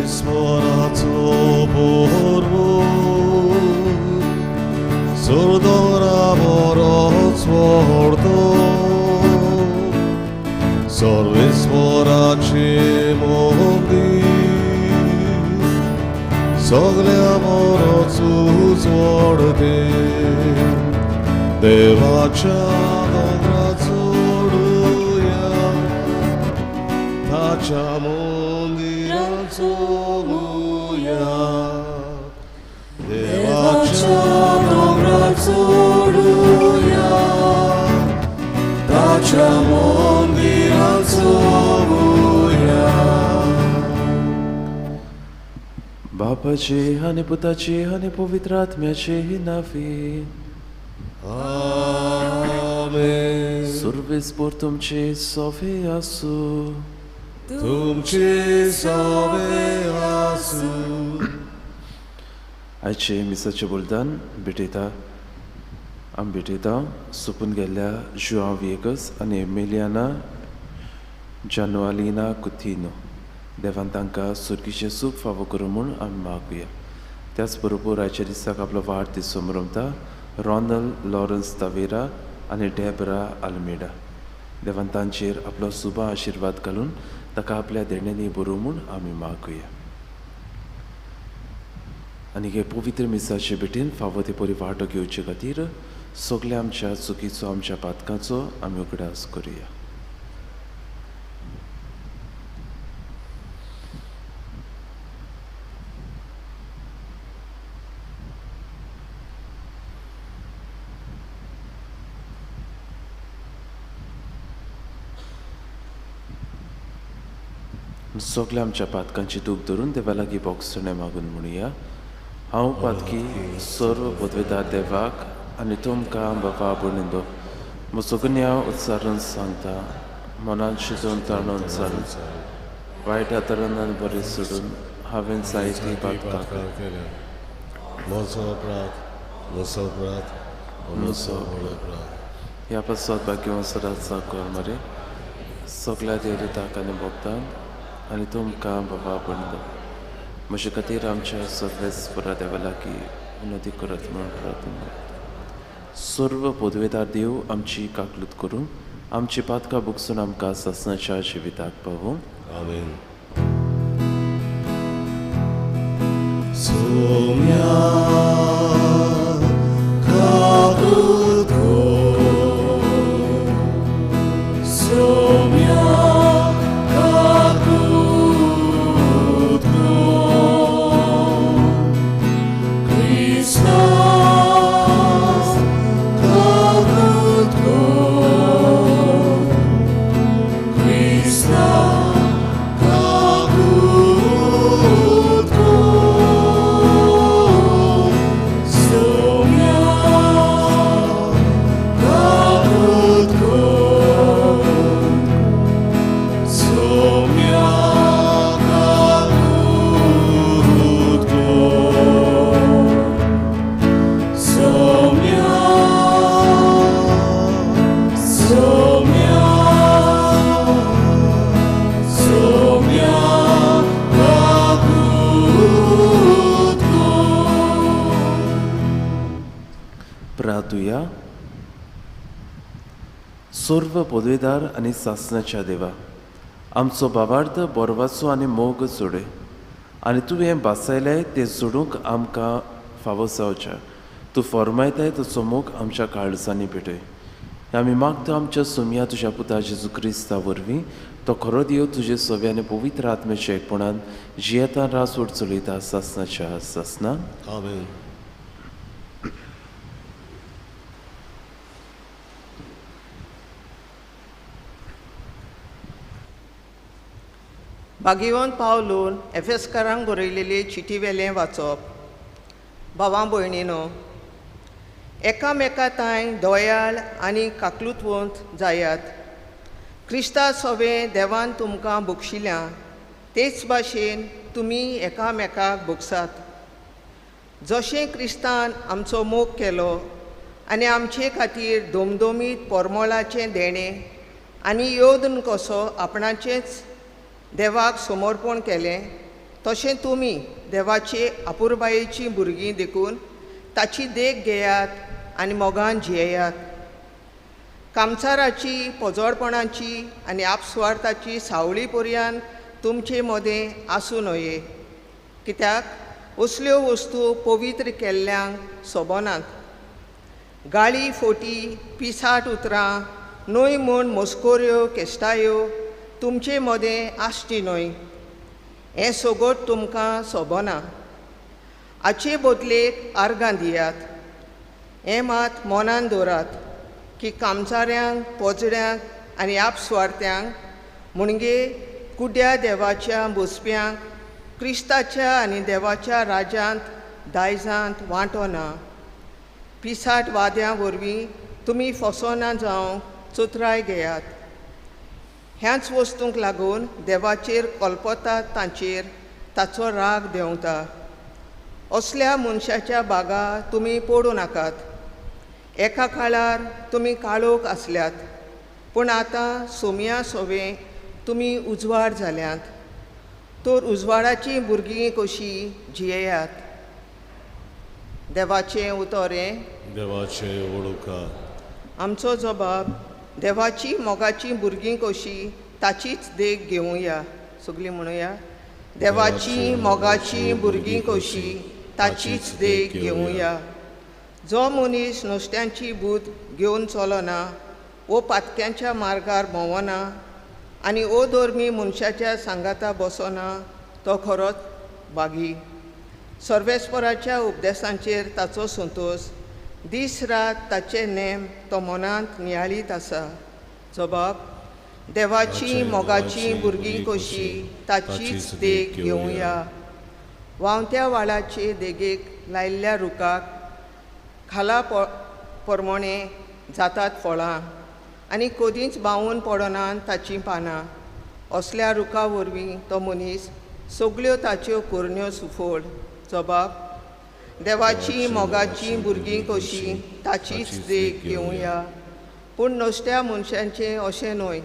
Sorvismoraco porvo, sordora moroc morto, sorvismoraci mondi, soglea moroc uzvorte, devacha dobra zoruja, tacha Devacha dobra zoruja, tacha mondiran zoruja. बापाचे आणि पुताचे आणि पवित्र आत्म्याचे नावे Amen. सर्वेस्पोर तुमचे सोवे आसू तुमचे सवे आसू. आयचे मिसाचे बोलदान बेटयता सुपून गेल्ल्या जुआंव विएगस आनी एमिलियाना जानुआलिना कुथिनो देवान तांकां सुरगीचे सूप फावो करूं म्हूण आमी मागुया. त्याच बरोबर आयच्या दिसाक आपलो वाडदीस मनयता रॉनल लॉरन्स तावेरा आनी डेब्रा आल्मेडा. देवान तांचेर आपलो सुबा आशिर्वाद घालून ताका आपल्या देण्यांनी बरोव म्हूण आमी मागुया. आनी हे पवित्र मिसाचे भेटेन फावो ते बरी वाटो घेवचे खातीर सगल्या आमच्या चुकीचो आमच्या पातकांचो आमी उगडास करुया. सगल्या आमच्या पातकांची दूख धरून देवा लागीं बोगसणे मागून म्हणुया. हांव पातकी सर्व पदवेदार देवाक आनी तुमकां बाबा बुणिंदो म्हजो गुन्यांव उच्चारून सांगता. मनान शिजोवन ताणून चालून वायट तरुणान बरें सोडून हांवें जायतीं पातकां केल्या म्हजो अपराध ह्या पासत भाग्यवान सदांच कर मरे सगल्या देवताक आनी भक्तान आनी तुमकां बाबा बुणिंदो म्हजे खातीर आमच्या सर्वेस्परा देवा लागीं उन्नती करत म्हणून प्रार्थना करता. सर्व पदवेदार देव आमची काकलूत करून आमची पातकां बुगसून आमकां ससनाच्या जिविताक पावूं. आमेन. सोम्या काकलूत कर, सोम्या काकलूत कर, क्रिस्तास काकलूत कर, क्रिस्तास काकलूत कर, सोम्या काकलूत कर, सोम्या काकलूत कर, सोम्या सोम्या सोम्या काकलूत कर. प्रार्थुया. सर्व पदवेदार आनी सासणाच्या देवा आमचो भावार्थ बोरवाचो आनी मोग सोडय आनी तुवें बासायलें तें सोडूंक आमकां फावो जावचें. तूं फॉर्मायताय तसो मोग आमच्या काळजांनी भेटय. आमी मागता आमच्या सुम्या तुज्या पुता जेजू क्रिस्ता वरवीं तो खरो देव तुजे सव्याने पवित्र आत्म्याच्या एकपणान जियेता रासोड चलयता सासणाच्या सासणान. आमेन. भाग्यवंत पावलून एफेसकारांक बरयलेली चिटी वेलें वाचप. भावां भयणीनो, एकामेका तांय दयाळ आनी काकलूतवंत जायात. क्रिस्ता सवें देवान तुमकां बक्षिल्ल्या तेच भाशेन तुमी एकामेकाक बक्षात. जशें क्रिस्तान आमचो मोग केलो आनी आमचे खातीर दोमदोमीत पोरमोलाचें देणें आनी योदन कसो आपणाचेंच देवाक समर्पण केलें, तशें तुमी देवाचे आपुरबायेचीं भुरगीं देखून ताची देख घेयात आनी मोगान जियेयात. कामचाराची, पोजोडपणाची आनी आपस्वार्थाची सावळी पर्यान तुमचे मदें आसूं नये, कित्याक असल्यो वस्तू पवित्र केल्ल्यांक सोबनात. गाळी फोटी, पिसाट उतरां, न्हय म्हूण मस्कोऱ्यो केस्टायो तुमचे मदें आसची न्हय. हें सोगोट तुमकां सोबना. हाचे बदलेक आर्गां दियात. हें मात मनान दवरात की कामचाऱ्यांक, पोजड्यांक आनी आपस्वार्थ्यांक म्हणजे कुड्या देवाच्या बसप्यांक क्रिस्ताच्या आनी देवाच्या राज्यांत दायजांत वांटो ना. पिसाट वाद्यां वरवीं तुमी फसोना जावं चुत्राय घेयात. ह्याच वस्तूंक लागून देवाचेर कल्पतात तांचेर ताचो राग देंवता. असल्या मनशाच्या बागा तुमी पडूं नाकात. एका काळार तुमी काळोख आसल्यात, पूण आतां सोम्या सोवे तुमी उजवाड जाल्यात. तर उजवाडाची भुरगीं कशीं जियेयात. देवाचें उतोरें. देवाचे ओळखा. आमचो जबाब देवाची मोगाची भुरगीं कशीं ताचीच देख घेवया. सगळीं म्हणुया, देवाची मोगाची भुरगीं कशीं ताचीच देख घेवया. जो मनीस नुस्त्यांची बूद घेवन चलना, वो पातक्यांच्या मार्गार भोंवना आनी अधर्मी मनशाच्या सांगाता बसना, तो खरोच बागी. सर्वेस्पराच्या उपदेशांचेर ताचो संतोश, दीस रात ताचे नेम तो मनांत नियाळीत आसा. जबाब देवाची मोगाची भुरगीं कशीं ताचीच देख घेवया. वावत्या वाळाचे देगेक लायिल्ल्या रुखाक खाला परमणे जातात फळां आनी कदींच बावून पडनात ताचीं पानां. असल्या रुखा वरवीं तो मनीस सगळ्यो ताच्यो कोरण्यो सुफोड. जबाब देवाची मोगाची भुरगीं कशीं ताचीच देख घेवया. पूण नश्ट्या मनशांचें अशें न्हय,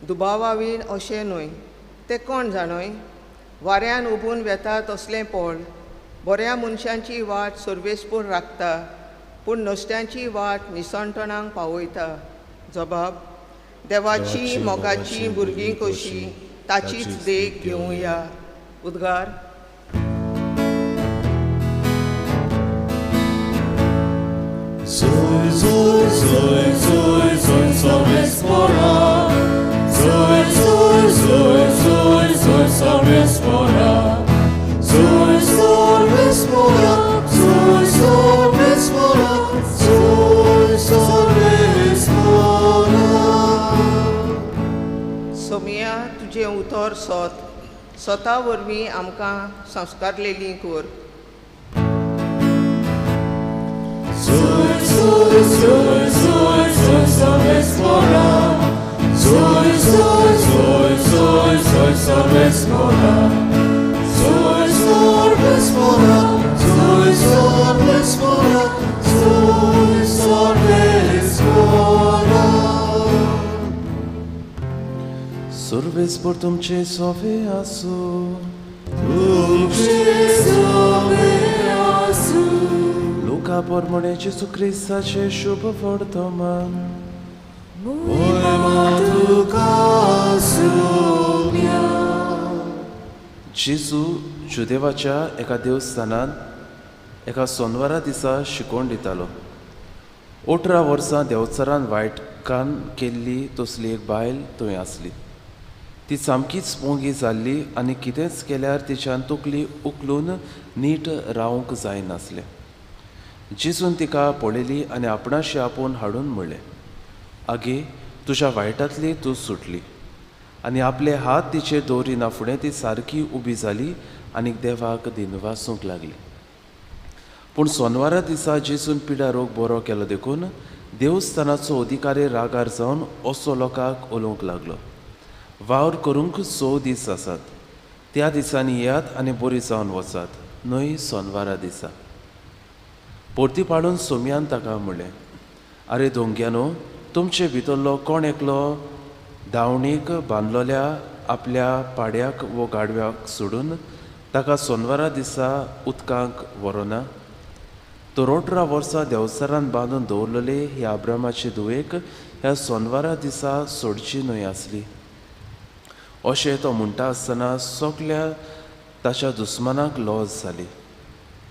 दुबावावीन अशें न्हय. तें कोण जाणय? वाऱ्यान उबून वेता तसलें पळ. बऱ्या मनशांची वाट सर्वेस्पूर राखता, पूण नश्ट्यांची वाट निसणटणांक पावयता. जबाब देवाची मोगाची भुरगीं कशीं ताचीच देख घेवया. उद्गार. Zój, zój, zój, zój, zój, sobie spora. Zój, zój, zój, zój, zój, sobie spora. Zój, sobie spora. Zój, sobie spora. Zój, sobie spora. सोमिया, तुजें उतर सोत. स्वता वरवीं आमकां संस्कारलेलीं कर. Zój, zój, zój, zój, zój, sobie spora. Zój, zój, zój, zój, zój, sobie spora. Zój, sobie spora. Zój, sobie spora. Zój, sobie spora. Survéspor तुमचे सोवे आसू. Tuż sobie asu. Luka pormone Jesu Chrystaचे शुभ वर्तमान. Moje matuka sumia. जेजू जुदेवाच्या एका देवस्थानांत एका सोनवारा दिसा शिकोवन दितालो. 18 वर्सां देंवचारान वायटकान केल्ली तसली एक बायल थंय आसली. ती सामकीच मोगी जाल्ली आनी कितेंच केल्यार तिच्यान तकली उखलून नीट रावंक जायनासलें. जेजून तिका पळयली आनी आपणाशी आपोवन हाडून म्हणलें, आगे तुज्या वायटांतली तूं सुटली. आनी आपले हात तिचेर दवरिना फुडें ती सारकी उबी जाली आनी देवाक दिनवासूंक लागली. पूण सोनवारा दिसा जेजून पिड्या रोग बरो केलो देखून देवस्थानाचो अधिकारी रागार जावन असो लोकांक उलोवंक लागलो, वावर करूंक 6 दीस आसात. त्या दिसांनी येयात आनी बरी जावन वचात, न्हय सोनवारा दिसा. परती पाडून सोम्यान ताका म्हणलें, आरे दोंग्यानो, तुमचे भितरलो कोण एकलो दावणीक बांदलोल्या आपल्या पाड्याक वो गाडव्याक सोडून ताका सोनवारा दिसा उदकांक व्हरोना. तो 18 वर्सां देवचारान बांदून दवरलेली ह्या अब्रामाची दुयेक ह्या सोनवारा दिसा सोडची न्हय आसली. अशें तो म्हणटा आसतना सगल्या ताच्या दुस्मानाक लॉस जाली.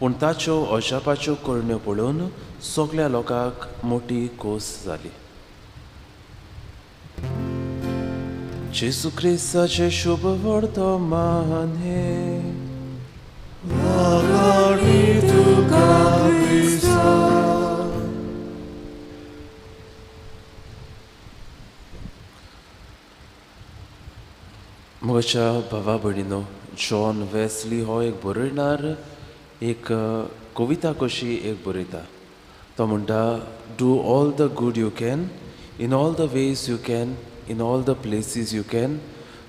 पूण ताच्यो अजापाच्यो करण्यो पळोवन सगल्या लोकांक मोठी खोस जाली. जेसू क्रिस्ताचे शुभ वर्तमान हे वागाडी तुका क्रिस्ता. म्हज्या भावा भयणीनो, जॉन वेस्ली हो एक बरयणार एक कविता कशी एक बरयता. तो म्हणटा, do all the good you can in all the ways you can in all the places you can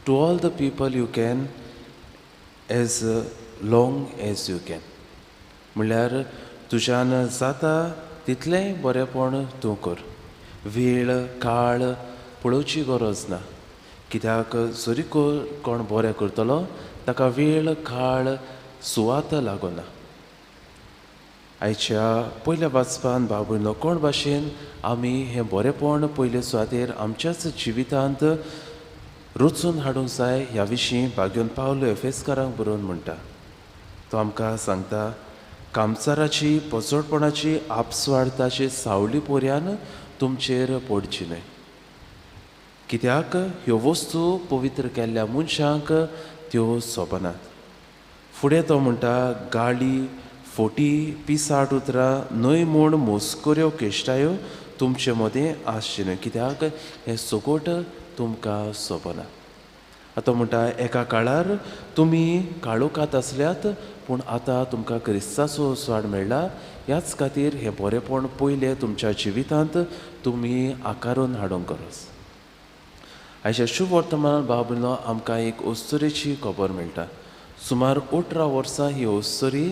to all the people you can as long as you can. म्हणल्यार तुज्यान जाता तितलें बरेंपण तूं कर. वेळ काळ पळोवची गरज ना, कित्याक जरी कोण बरें करतलो ताका वेळ काळ सुवात लागना. आयच्या पयल्या वाचपान भाव भयणो कोण भाशेन आमी हें बरेंपण पयले सुवातेर आमच्याच जिवितांत रचून हाडूंक जाय ह्या विशीं भाग्योन पावलो एफेसकारांक बरोवन म्हणटा. तो आमकां सांगता, कामचाराची पोचोडपणाची आपस्वार्थाची सावळी पोरयान तुमचेर पडची न्हय, कित्याक ह्यो वस्तू पवित्र केल्ल्या मनशांक त्यो सोबनात. फुडें तो म्हणटा, गाळी फोटी पिसाट उतरां न्हय म्हूण मोस्कोऱ्यो केश्टायो तुमचे मदें आसचे न्हय, कित्याक हें सगोट तुमकां सोबना. आतां म्हणटा, एका काळार तुमी काळोखांत आसल्यात पूण आतां तुमकां क्रिस्ताचो स्वाड मेळ्ळा. ह्याच खातीर हें बरेंपण पयलें तुमच्या जिवितांत तुमी आकारून हाडूंक गरज. आयच्या शुभ वर्तमानांत भाव भयणो आमकां एक ओस्तरेची खबर मेळटा. सुमार 18 वर्सां ही ओस्तरी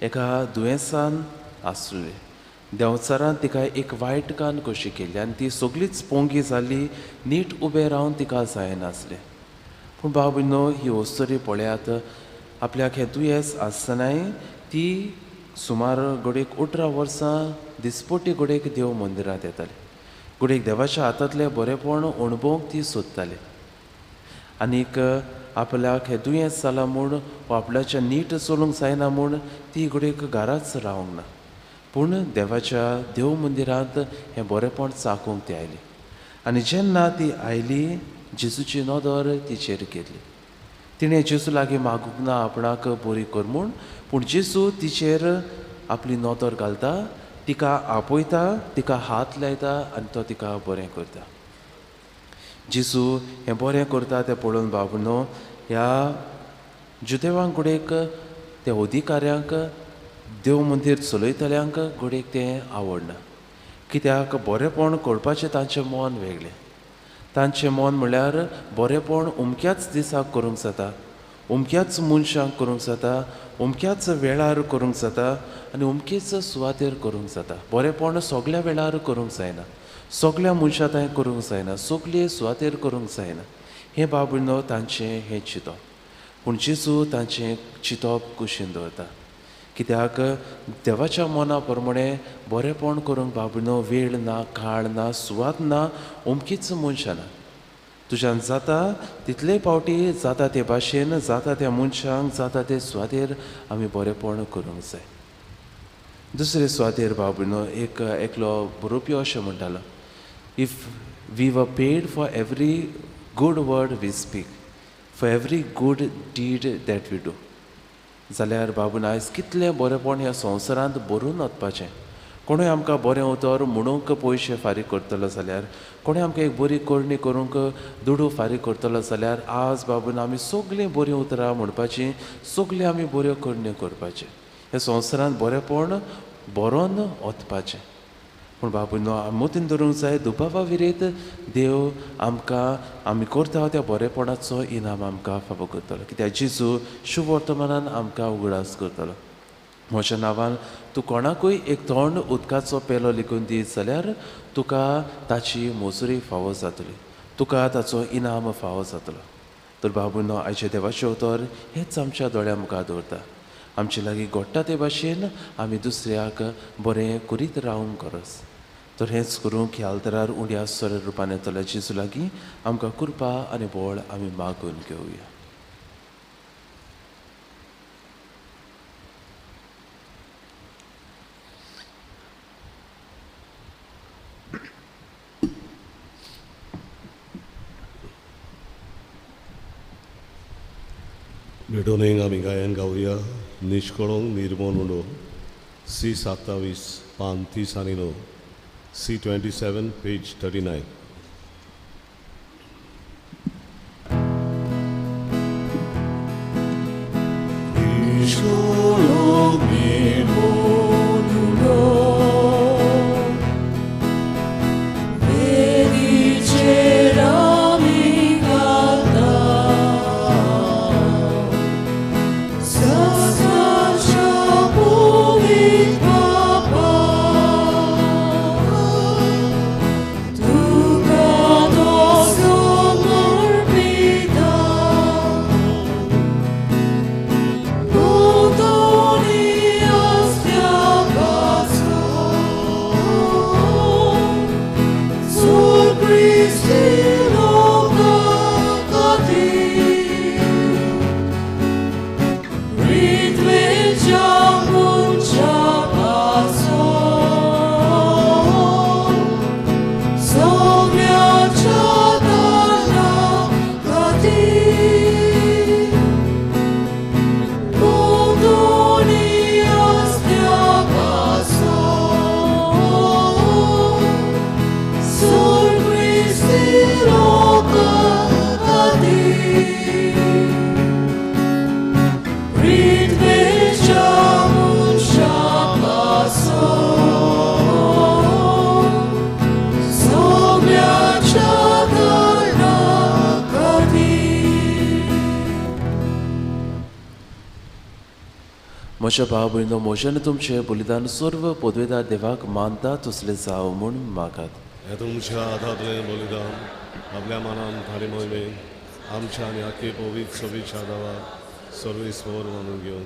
एका दुयेंसान आसली. देंवचारान तिका एक वायट कान कशी केली आनी ती सगळीच पोंगी जाली. नीट उबें रावन तिका जायनासलें. पूण भाव भयणो, ही ओस्तरी पळयात, आपल्याक हें दुयेंस आसतनाय ती सुमार घडयेक 18 वर्सां दिसपट्टी घडयेक देव मंदिरांत येताली. घडयेक देवाच्या हातांतलें बरेंपण अणभवूंक ती सोदताली. आनीक आपल्याक हें दुयेंस जालां म्हूण वा आपल्याच्या नीट चलूंक जायना म्हूण ती घडयेक घराच रावंक ना, पूण देवाच्या देव मंदिरांत हें बरेंपण चाखूंक ती आयली. आनी जेन्ना ती आयली, जेजूची नदर तिचेर गेली. तिणें जेजू लागीं मागूंक ना आपणाक बरी कर म्हूण, पूण जेजू तिचेर आपली नदर घालता, तिका आपयता, तिका हात लायता आनी तो तिका बरें करता. जेजू हें बरें करता तें पळोवन भाव भयणो, ह्या जुदेवांक घडयेक त्या अधिकाऱ्यांक देव मंदीर चलयतल्यांक घडयेक तें आवडना, कित्याक बरेंपण करपाचें तांचें मन वेगळें. तांचें मन म्हळ्यार बरेंपण अमक्याच दिसाक करूंक जाता, अमक्याच मनशांक करूंक जाता, अमक्याच वेळार करूंक जाता आनी अमकेच सुवातेर करूंक जाता. बरेंपण सगळ्या वेळार करूंक जायना, सगळ्या मनशां थंय करूंक जायना, सगळे सुवातेर करूंक जायना. हें भाव भयणो तांचें हें चिंतप. पूण जेजू तांचें चिंतप कुशीन दवरता, कित्याक देवाच्या मना प्रमाणें बरेंपण करूंक भाव भयणो वेळ ना, काळ ना, सुवात ना, अमकीच मनशां ना. तुज्यान जाता तितले फावटी जाता ते भाशेन, जाता त्या मनशांक, जाता ते सुवातेर आमी बरेंपण करूंक जाय. दुसरे सुवातेर भाव भयणो एक एकलो बरोवपी अशें म्हणटालो, if we were paid for every good word we speak, for every good deed that we do, जाल्यार बाबून आयज कितलें बरेंपण ह्या संवसारांत बरोवन वचपाचें. कोणूय आमकां बरें उतर म्हणूंक पयशे फारीक करतलो जाल्यार, कोणूय आमकां एक बरी करणी करूंक दुडू फारीक करतलो जाल्यार, आज बाबून आमी सगळीं बरीं उतरां म्हणपाचीं, सगळीं आमी बऱ्यो करण्यो करपाचें. ह्या संवसारांत बरेंपण बरोवन वचपाचें. पूण बाबून मोतीन धरूंक जाय, दुबावा विरेत देव आमकां आमी करता त्या बरेपणाचो इनाम आमकां फावो करतलो, कित्याक जेजू शुभ वर्तमानान आमकां उगडास करतलो. म्हज्या नांवान तूं कोणाकूय एक थंड उदकाचो पेलो लिखून दीत जाल्यार तुका ताची मजुरी फावो जातली, तुका ताचो इनाम फावो जातलो. तर बाबूनो आयचे देवाचे उतर हेच आमच्या दोळ्या मुखार दवरता. आमचे लागीं घडटा ते भाशेन आमी दुसऱ्याक बरें करीत रावंक गरज. तर हेंच करूंक ख्यालतरार उड्या स्वर रुपान येतल्या जेजू लागीं आमकां कृपा आनी बोळ आमी मागून घेवया. भेटोनेंग आमी गायन गावया. निष्कळंक निर्मळ म्हणो C27 पान 30 आनी 9 C27 पेज 39. म्हज्या भाव भयणो मोशेन तुमचे बलिदान सर्व पदवेदार देवाक मानता तसले जाव म्हूण मागात. हे तुमच्या हातांतलें बलिदान आपल्या मनान थारी मोहिमे आमच्या आनी आख्खे पवित्र सभेच्या दावा सर्वेस्वर मानून घेवन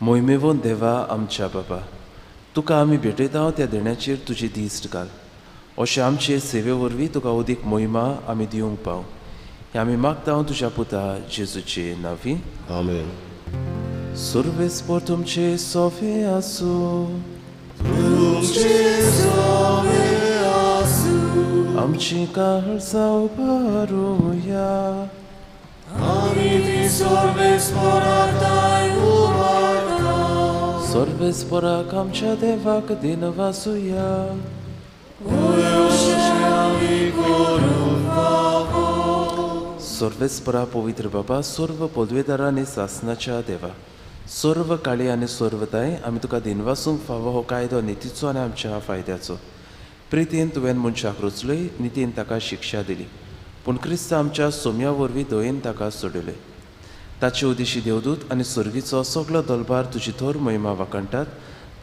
मोहिमेवून देवा आमच्या बाबा तुका आमी भेटयता त्या देण्याचेर तुजी दिश्ट घाल. अशें आमचे सेवे वरवीं तुका अदीक मोहिमा आमी दिवंक पाव. हे आमी मागता तुज्या पुता जेजूचे नांवी. आमेन. सर्वेस्पर तुमचे सोफे आसूं. आमची काळजां उबारुया. सर्वेस्पराक आमच्या देवाक दिन वासुया. सर्वेस्परा पवित्र बाबा सर्व पदवेदार आनी सासनाच्या देवा सर्व काळी आनी सर्वताय आमी तुका दिनवासूंक फावो हो कायदो नितीचो आनी आमच्या फायद्याचो. प्रितीन तुवें मनशाक रचलय नितीन ताका शिक्षा दिली पूण क्रिस्त आमच्या सोम्या वरवीं दयेन ताका सोडले. ताचे उदेशी देवदूत आनी सर्गीचो सगळो दलबार तुजी थोर महिमा वाकणटात.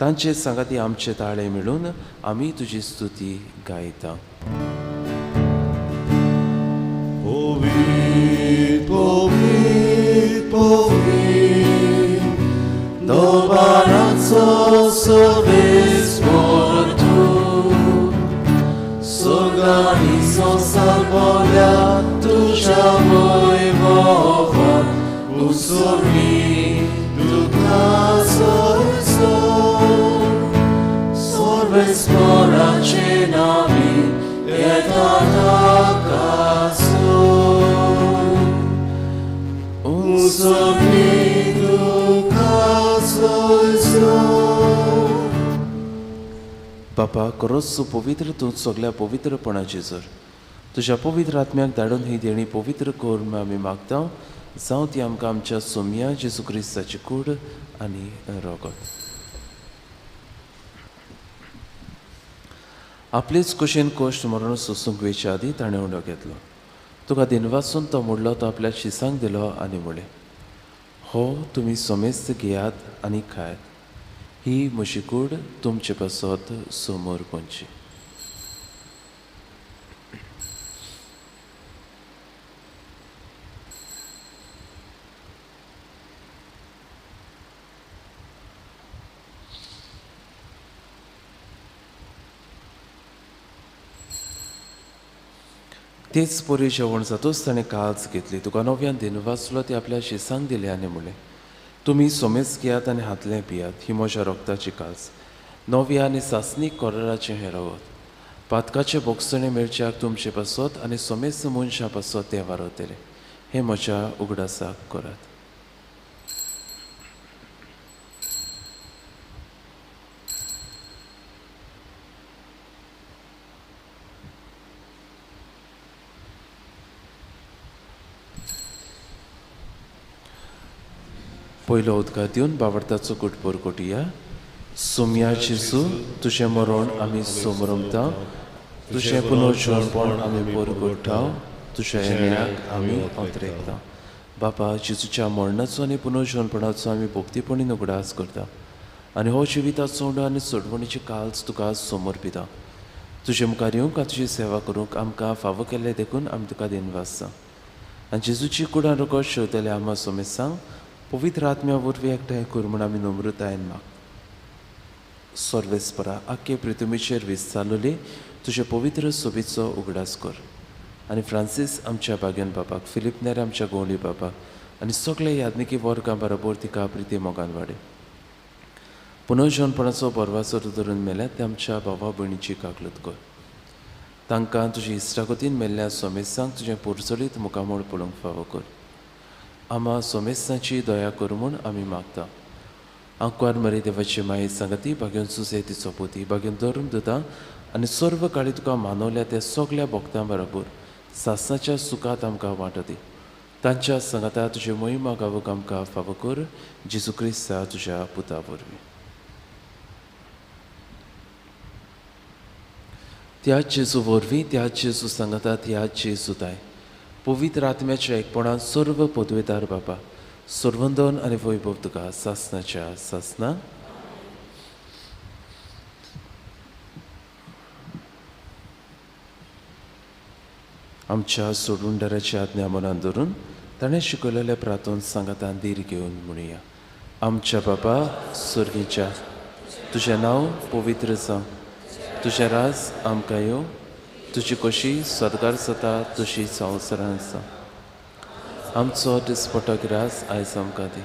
तांचे सांगाती आमचे ताळे मेळून आमी तुजी स्तुती गायता. Dovaraco sobespor tu, s'organizo salvolia tuja vojvova, usorni dukazo sol, sorvespora cenami et ataka sol, usorni बापा खरोच पवित्र तूं सगळ्या पवित्रपणाची जर तुज्या पवित्र आत्म्याक धाडून ही देणी पवित्र करून आमी मागता. जावं ती आमकां आमच्या सोम्या जेजू क्रिस्ताची कूड आनी रोगत. आपलीच कुशीन कोश्ट मरण सोसूंक वेच्या आदी ताणें उंडो घेतलो. तुका दिनवासून तो मोडलो तो आपल्या शिसांक दिलो आनी म्हळें, हो तुमी सोमेस्त घेयात आनी खायात. ही म्हजी कूड तुमचे पासत समोर पोंची. तेच पोरी जेवण जातूच ताणें काल्स घेतली. तुका नव्यान दिन वाचलो ती आपल्या शिसांक दिली आनी म्हणलें, तुमी सोमेस घेयात आनी हातलें पियात, ही म्हज्या रोगताची काल्स. नव्या आनी सासणीक कोराराचें हें रगत. पातकाचे बोगसणे मेळच्याक तुमचे पासत आनी सोमेस मनशा पासत तें वारयतलें. हें म्हज्या उगडासाक करात. पयलो उदका दिवन बावडताचो गुटपोर कोटुया. सुम्या जेजू तुजें मरण आमी सोमरमता, तुजें पुनर्जल्मपण आमी परगट्टाव, तुज्या येण्याक आमी अंतरेकता. बापा जेजूच्या मरणाचो आनी पुनर्जल्मपणाचो आमी भोक्तीपणीन उगडास करता आनी हो जिविताचो सोंड आनी सोडवणीची काल्स तुका समर्पिता. तुजे मुखार येवंक तुजी सेवा करूंक आमकां फावो केल्ले देखून आमी तुका दिनवासता. आनी जेजूची कुडान रगत शेवतले आमा सोमेसांग पवित्र आत्म्या वरवीं एकठांय कर म्हूण आमी नम्रतायेन माग. सर्वेस्परा आख्खे पृथ्वीचेर विस्तारलेली तुजे पवित्र सोबीचो उगडास कर. आनी फ्रांसीस आमच्या बागेन बापाक, फिलीप नेर आमच्या गोंवली बापाक आनी सगळे यादनिकी वर्गां बरोबर तिका प्रिती मोगान वाडय. पुनर्जन्मपणाचो परवासो धरून मेल्यात ते आमच्या भावा भयणीची काकलूत कर. तांकां तुजी इश्टागतीन मेल्ल्या सोमेसांक तुजें पुरसळीत मुखामोळ पळोवंक फावो कर. आमा सोमेसांची दया कर म्हूण आमी मागता. आंकवार मरी देवाची माई सांगती भाग्योन सुसे तिचो पोती भाग्योन धर्म दिता आनी सर्व काळी तुका मानवल्या त्या सगळ्या भक्तां बरोबर सासणाच्या सुखात आमकां वांटो दी. तांच्या सांगाता तुजे मोहिमा गावूक आमकां फावो कर. जेजू क्रिस्ता तुज्या पुता वरवीं. त्याच जेजू वरवीं, त्याच जेजू सांगाता, त्याच जेजूताय पवित्र आत्म्याच्या एकपणान सर्व पदवेदार बाबा सर्वंदन आनी वैभव तुका सासणाच्या सासना. आमच्या सोडूंडाराची आज्ञा मनान धरून ताणें शिकयलेले प्रार्थोन सांगातान दीर घेवन म्हणुया. आमच्या बाबा स्वर्गीच्या, तुजें नांव पवित्र जावं, तुजें राज आमकां येवं, तुजी कशी सदकार जाता तशी संवसारान आसा. आमचो दिसपटो गिरास आयज आमकां दी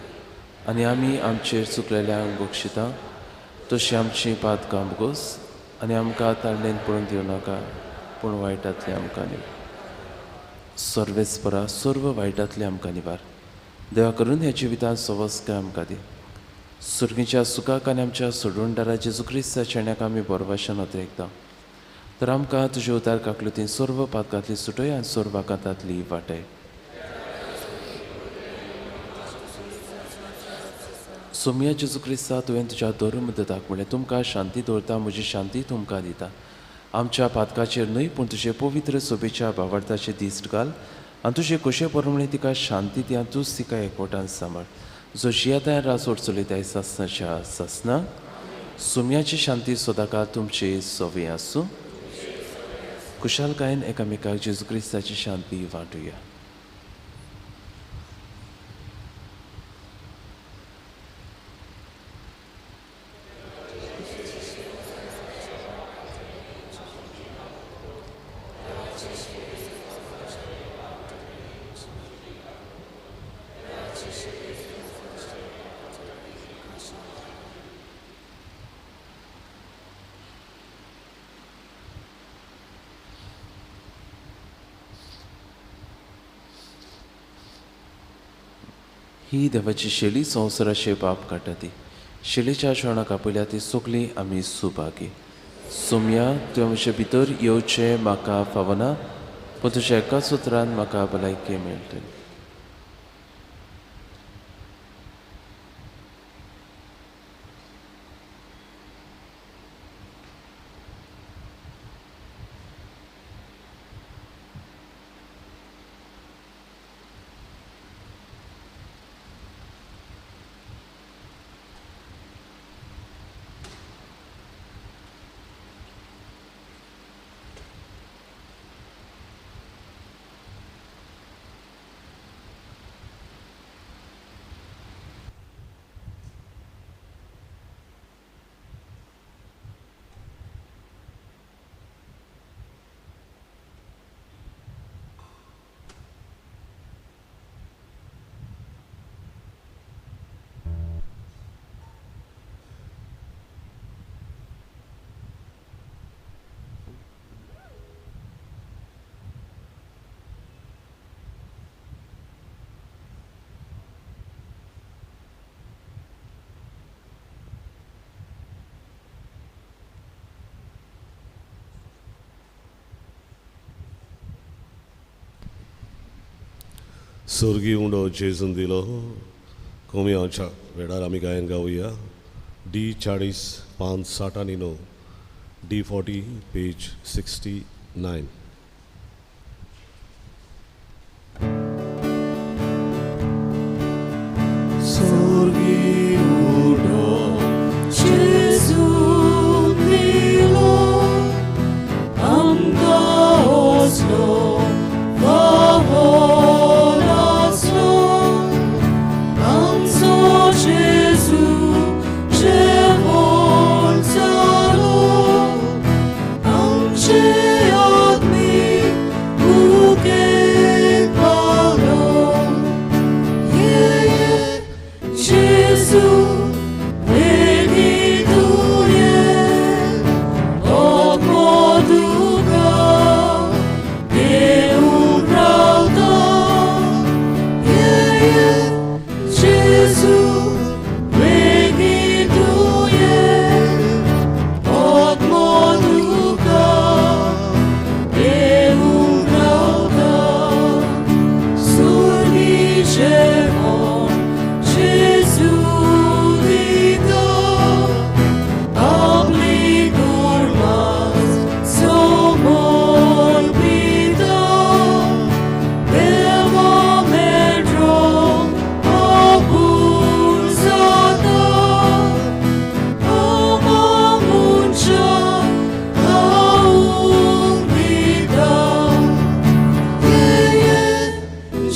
आनी आमी आमचेर चुकलेल्यांक बक्षिता तशी आमची पातकां भोगोस आनी आमकां ताळणेन पडून दिवं नाका पूण वायटांतली आमकां निवार. सर्वेस्परा सर्व वायटांतली आमकां निवार. देवा करून ह्या जिवितांत सवस्काय आमकां दी. सुर्गीच्या सुखाक आनी आमच्या सोडवणदारा जेजू क्रिस्ताच्या येण्याक आमी बरभाशेन अत्रेकता. तर आमकां तुजे उदार काकलुतीन सर्व पातकांतली सुटय आनी सर्व आकांतांतली वाटय. सोम्या जेजू क्रिस्ता तुवें तुज्या धर्म दिताक म्हणलें तुमकां शांती दवरता, म्हजी शांती तुमकां दिता. आमच्या पातकाचेर न्हय पूण तुजे पवित्र सोबेच्या भावार्थाचे दिश्ट घाल आनी तुजे कशे प्रमाणे तिका शांती दिया. तूंच तिका एकवटान सांबाळ. जो जियेताय रासोड चलयताय सासणाच्या सासना. सोम्याची शांती सदांकाळ तुमची सोवी आसूं. कुशालकायेन एकामेकाक जेजू क्रिस्ताची शांती वांटुया. ही देवाची शेली संवसाराचे पाप काडटा ती. शेलीच्या शोणाक आपयल्या ती सगळी आमी सुभागी. सोम्या तुवें म्हजे भितर येवचें म्हाका फावना पूण तुज्या एकाच उतरान म्हाका भलायकी मेळटली. स्वर्गी उंडो जेजून दिलो कोमियांच्या वेळार आमी गायन गावया D40 आणि नो D40 page 69. Sorgi udo Gesù Dilo Amga oslo Vaholaslo Amso Gesù Jevolzalo Amce admi Uke palo Gesù, venituje, od moduga, Deum pravda. Gesù, venituje, od moduga, Deum pravda. Surnice on, Gesù dito, obligur mas, somol pito, Beva medro, opulsata, Oma muncia, aumida,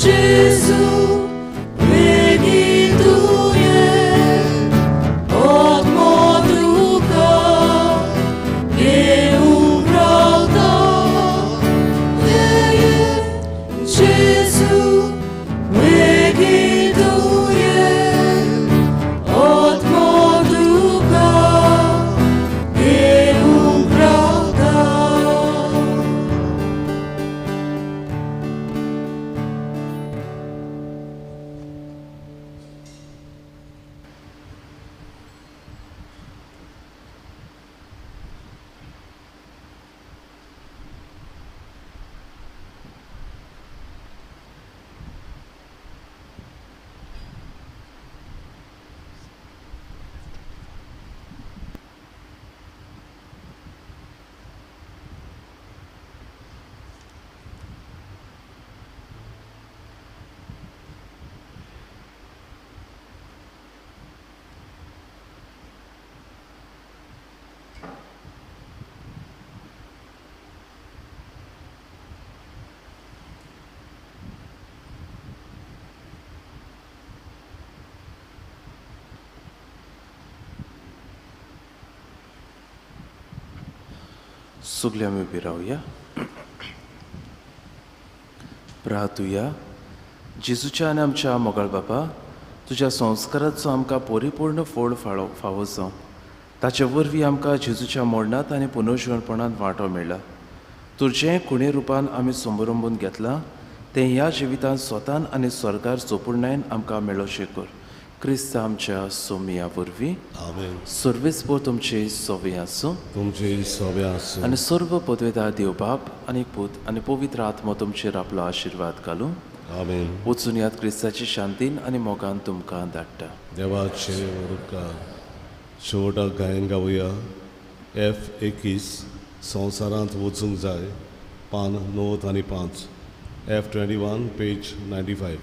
Gesù, venituje, od moduga, Deum pravda. Gesù, venituje, od moduga, Deum pravda. सगळीं आमी उबी रावया. प्रार्थुया. जेजूच्या आनी आमच्या मोगाळ बापा, तुज्या संस्काराचो आमकां परिपूर्ण फोड फावो जावं. ताचे वरवीं आमकां जेजूच्या मोडणांत आनी पुनर्जीवनपणांत वांटो मेळ्ळा. तुजें कुणे रुपान आमी समरंबून घेतलां तें ह्या जिवितांत स्वतान आनी स्वर्गार सोपूर्णायेन आमकां मेळोशें कर. क्रिस्त आमच्या सोमिया वरवीं आमेन. सर्वेस्पर तुमचे सोवे आसूं तुमचे सवे आसूं आनी सर्व पदवेदार देव बाप आनी पूत आनी पवित्र आत्मा तुमचेर आपलो आशिर्वाद घालूं. आमेन. वचून यात क्रिस्ताची शांतीन आनी मोगान तुमकां धाडटा. देवाचे उरकार शेवटाक गायन गावया F21 संवसारांत वचूंक जाय पान 9 आनी 5 F21 पेज 95.